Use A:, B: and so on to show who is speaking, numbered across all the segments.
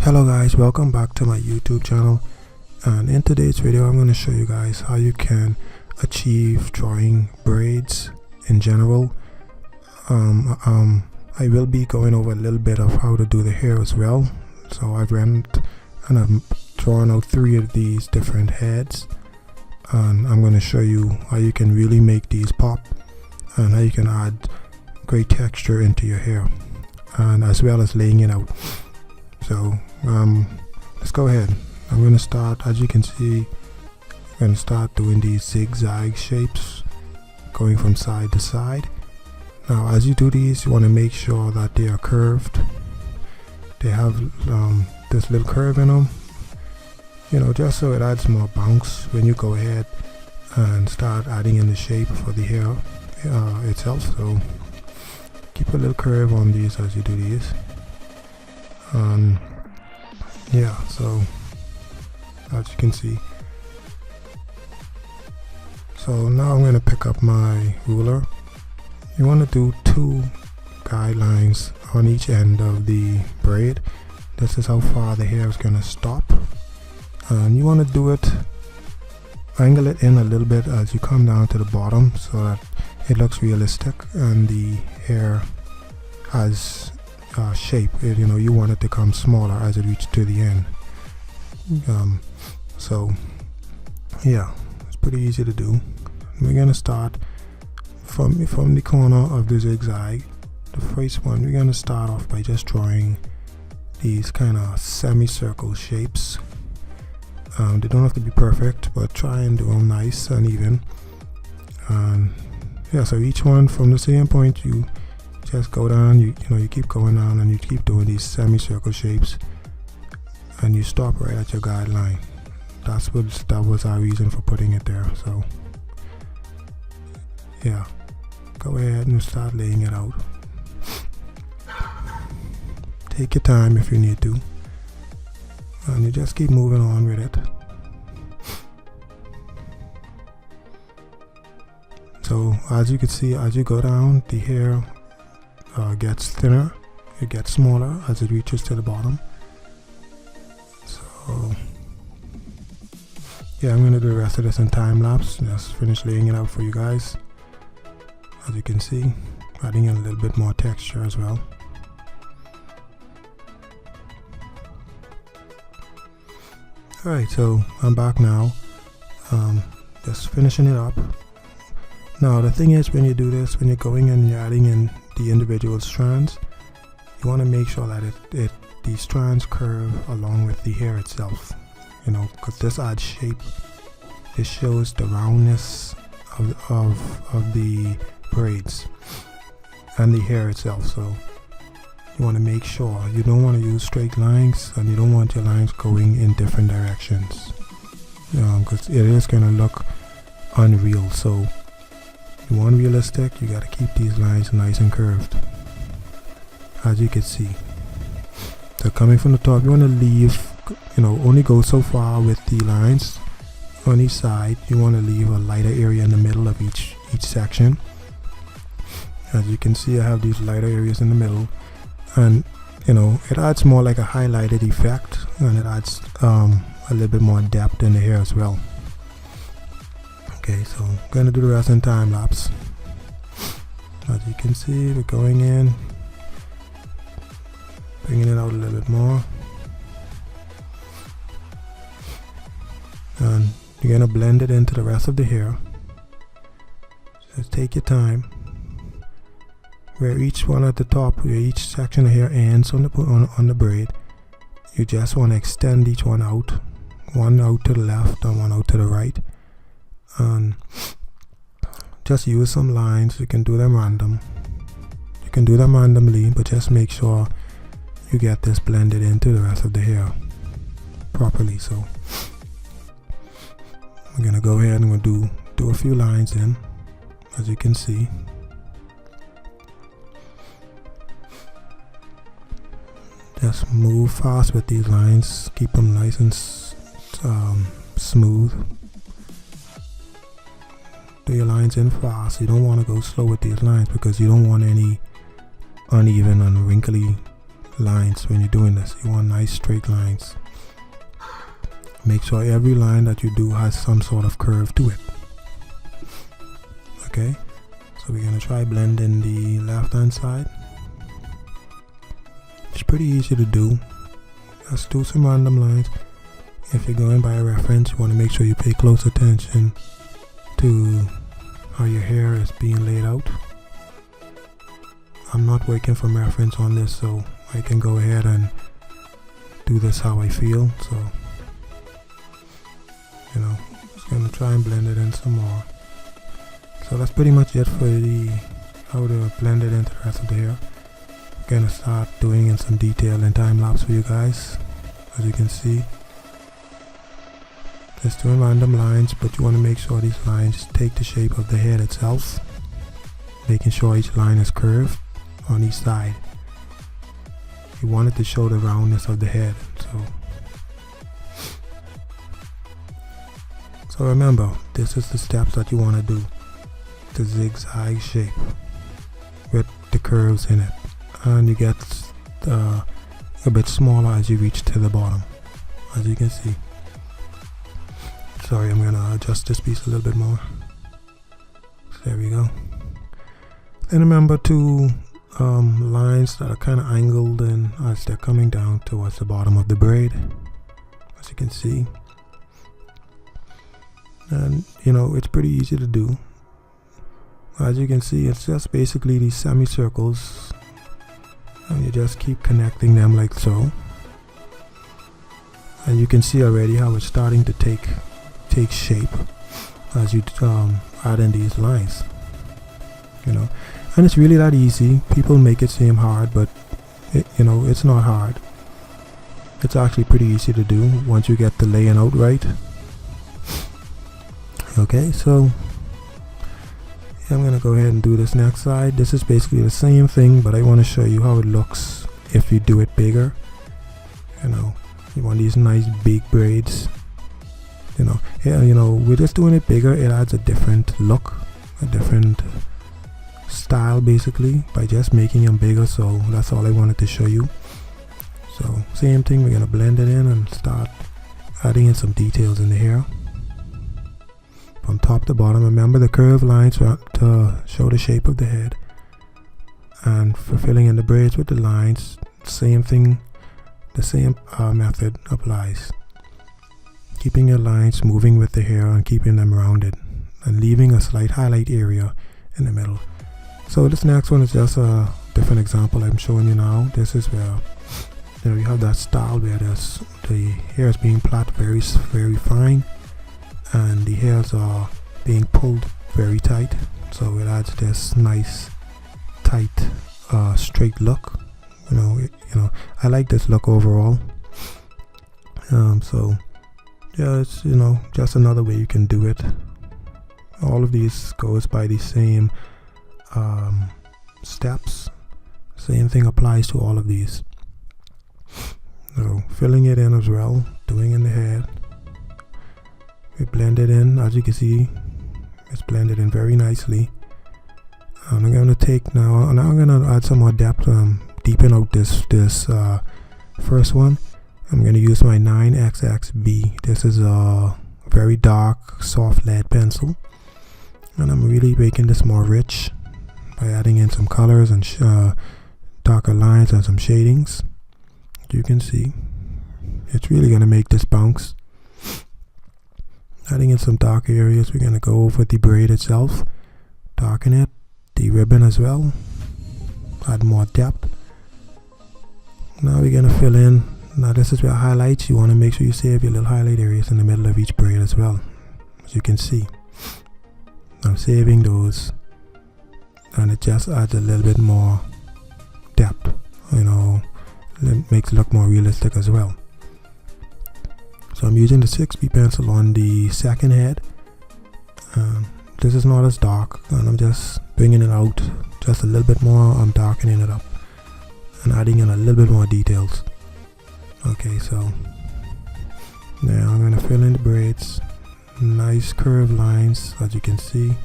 A: Hello guys, welcome back to my YouTube channel, and in today's video I'm going to show you guys how you can achieve drawing braids in general. I will be going over a little bit of how to do the hair as well. So I've went and I've drawn out 3 of these different heads, and I'm going to show you how you can really make these pop and how you can add great texture into your hair, and as well as laying it out. So let's go ahead. I'm going to start, as you can see, I'm going to start doing these zigzag shapes going from side to side. Now as you do these, you want to make sure that they are curved. They have this little curve in them, you know, just so it adds more bounce when you go ahead and start adding in the shape for the hair itself. So keep a little curve on these as you do these. Yeah, so as you can see, so now I'm going to pick up my ruler. You want to do 2 guidelines on each end of the braid. This is how far the hair is going to stop, and you want to do it, angle it in a little bit as you come down to the bottom so that it looks realistic and the hair has shape. You know, you want it to come smaller as it reaches to the end. So yeah, it's pretty easy to do. We're gonna start from the corner of the zigzag. The first one, we're gonna start off by just drawing these kind of semicircle shapes. They don't have to be perfect, but try and do them nice and even. Yeah, so each one from the same point, you just go down, you know, you keep going down and you keep doing these semicircle shapes, and you stop right at your guideline. That was our reason for putting it there. So yeah, go ahead and start laying it out. Take your time if you need to, and you just keep moving on with it. So as you can see, as you go down, the hair gets thinner, it gets smaller as it reaches to the bottom. So yeah, I'm going to do the rest of this in time lapse. Just finish laying it out for you guys. As you can see, adding in a little bit more texture as well. Alright, so I'm back now, just finishing it up. Now the thing is, when you do this, when you're going in and you're adding in the individual strands, you want to make sure that the strands curve along with the hair itself, you know, because this adds shape. This shows the roundness of the braids and the hair itself. So you want to make sure you don't want to use straight lines, and you don't want your lines going in different directions, because it is going to look unreal. So you want realistic, you got to keep these lines nice and curved, as you can see. So coming from the top, you want to leave, you know, only go so far with the lines on each side. You want to leave a lighter area in the middle of each section. As you can see, I have these lighter areas in the middle, and you know, it adds more like a highlighted effect, and it adds a little bit more depth in the hair as well. Okay, so I'm gonna do the rest in time lapse. As you can see, we're going in, bringing it out a little bit more, and you're gonna blend it into the rest of the hair. Just take your time. Where each one at the top, where each section of hair ends on the braid, you just want to extend each one out to the left and one out to the right. And just use some lines. You can do them random. You can do them randomly, but just make sure you get this blended into the rest of the hair properly. So we're gonna go ahead and we'll do a few lines in, as you can see. Just move fast with these lines. Keep them nice and smooth. Do your lines in fast. You don't want to go slow with these lines because you don't want any uneven and wrinkly lines when you're doing this. You want nice straight lines. Make sure every line that you do has some sort of curve to it. Okay, so we're gonna try blending the left hand side. It's pretty easy to do. Just do some random lines. If you're going by a reference, you want to make sure you pay close attention to how your hair is being laid out. I'm not working from reference on this, so I can go ahead and do this how I feel. So, you know, just gonna try and blend it in some more. So that's pretty much it for the how to blend it into the rest of the hair. I'm gonna start doing in some detail and time lapse for you guys. As you can see, just doing random lines, but you want to make sure these lines take the shape of the head itself, making sure each line is curved on each side. You want it to show the roundness of the head. So remember, this is the steps that you want to do. The zigzag shape with the curves in it, and you get a bit smaller as you reach to the bottom, as you can see. Sorry, I'm gonna adjust this piece a little bit more. There we go. Then remember to lines that are kind of angled in as they're coming down towards the bottom of the braid, as you can see. And you know, it's pretty easy to do. As you can see, it's just basically these semicircles, and you just keep connecting them like so. And you can see already how it's starting to take shape as you add in these lines, you know. And it's really that easy. People make it seem hard, but you know, it's not hard. It's actually pretty easy to do once you get the laying out right. Okay, so I'm gonna go ahead and do this next side. This is basically the same thing, but I want to show you how it looks if you do it bigger. You know, you want these nice big braids. You know, yeah, you know, we're just doing it bigger. It adds a different look, a different style, basically, by just making them bigger. So that's all I wanted to show you. So same thing, we're gonna blend it in and start adding in some details in the hair. From top to bottom, remember the curved lines to show the shape of the head, and for filling in the braids with the lines, same thing, the same method applies. Keeping your lines moving with the hair and keeping them rounded, and leaving a slight highlight area in the middle. So this next one is just a different example I'm showing you now. This is where, you know, you have that style where the hair is being plaited very fine, and the hairs are being pulled very tight, so it adds this nice tight straight look. You know, I like this look overall. So yeah, it's, you know, just another way you can do it. All of these goes by the same steps. Same thing applies to all of these. So filling it in as well, doing in the head. We blend it in, as you can see, it's blended in very nicely. And I'm going to take now I'm going to add some more depth, deepen out this first one. I'm going to use my 9XXB. This is a very dark, soft lead pencil, and I'm really making this more rich by adding in some colors and darker lines and some shadings. You can see it's really going to make this bounce. Adding in some darker areas, we're going to go over the braid itself, darken it, the ribbon as well, add more depth. Now we're going to fill in. Now this is where highlights, you want to make sure you save your little highlight areas in the middle of each braid as well. As you can see, I'm saving those, and it just adds a little bit more depth, you know, it makes it look more realistic as well. So I'm using the 6B pencil on the second head. This is not as dark, and I'm just bringing it out just a little bit more. I'm darkening it up and adding in a little bit more details. Okay, so now I'm going to fill in the braids. Nice curved lines, as you can see.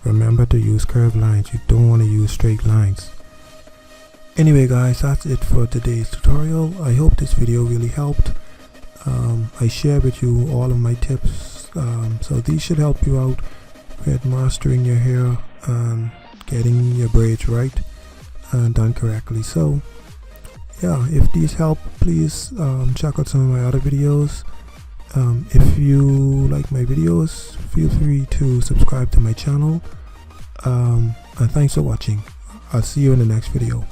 A: Remember to use curved lines. You don't want to use straight lines. Anyway guys, that's it for today's tutorial. I hope this video really helped. I share with you all of my tips, so these should help you out with mastering your hair and getting your braids right and done correctly. So yeah, if these help, please check out some of my other videos. If you like my videos, feel free to subscribe to my channel, and thanks for watching. I'll see you in the next video.